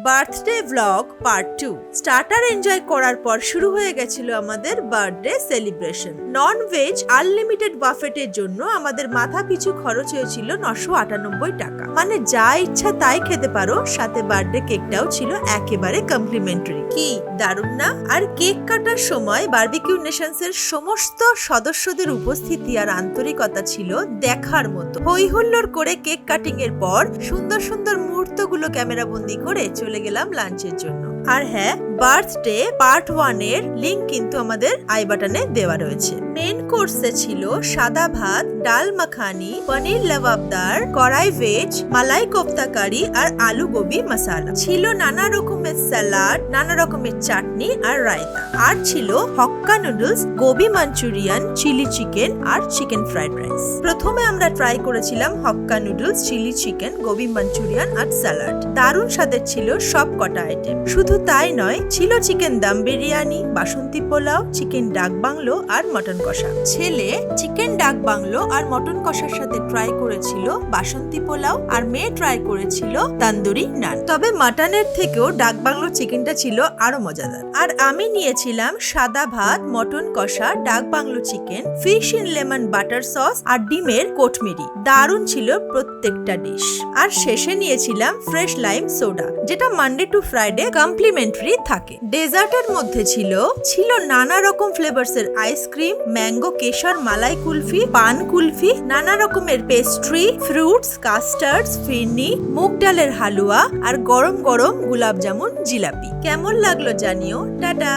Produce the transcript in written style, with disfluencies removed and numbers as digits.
Birthday blog part 2। Starter enjoy করার পর শুরু হয়ে গেছিল আমাদের birthday celebration. Non veg unlimited বাফেটের জন্য আমাদের মাথা পিছু খরচ হয়েছিল 998 টাকা। মানে যা ইচ্ছা তাই খেতে পারো, সাথে বার্থডে কেকটাও ছিল একেবারে কমপ্লিমেন্টারি। কি দারুণ না? আর কেক কাটার সময় বারবিকিউ নেশনস এর সমস্ত সদস্যদের উপস্থিতি আর আন্তরিকতা ছিল দেখার মতো। হই হুল্লোড় করে কেক কাটিং এর পর সুন্দর সুন্দর মুহূর্তগুলো ক্যামেরা বন্দি করে চলে গেলাম লাঞ্চের জন্য। আর হ্যাঁ, বার্থডে পার্ট 1 এর লিংক কিন্তু আমাদের আই বাটনে দেওয়া রয়েছে। মেন কোর্সে ছিল সাদা ভাত, ডাল মাখানি, পনির লাবাবদার, কড়াই ভেজ, মালাই কোফতা কারি আর আলু গোবি মশালা। ছিল নানা রকমের স্যালাড, নানা রকমের চাটনি আর রায়তা। আর ছিল hakka noodles, gobi manchurian, chilli chicken আর চিকেন ফ্রাইড রাইস। প্রথমে আমরা ট্রাই করেছিলাম hakka noodles, chilli chicken, gobi manchurian আর স্যালাড। দারুণ স্বাদের ছিল সব কটা আইটেম। শুধু তাই নয়, ছিল চিকেন দম বিরিয়ানি, বাসন্তী পোলাও, চিকেন ডাক বাংলো আর মটন কষা। ছেলে চিকেন ডাক বাংলো আর মটন কষার সাথে ট্রাই করেছিল বাসন্তী পোলাও, আর মেয়ে ট্রাই করেছিল তন্দুরি নান। তবে মটনের থেকেও ডাক বাংলো চিকেনটা ছিল আরো মজাদার। আর আমি নিয়েছিলাম সাদা ভাত, মটন কষা, dak bungalow chicken, fish in lemon butter sauce আর ডিমের কোটমিরি। দারুণ ছিল প্রত্যেকটা ডিশ। আর শেষে নিয়েছিলাম ফ্রেশ লাইম সোডা, যেটা মানডে টু ফ্রাইডে কমপ্লিমেন্টারি থাকে। ডেজার্টের মধ্যে ছিল নানা রকম ফ্লেভারস এর আইসক্রিম, ম্যাঙ্গো কেশর মালাই কুলফি, পান কুলফি, নানা রকমের পেস্ট্রি, ফ্রুটস, কাস্টার্ডস, ফিরনি, মুগ ডালের হালুয়া আর গরম গরম গুলাব জামুন জিলাপি। কেমন লাগলো জানিও। টাটা।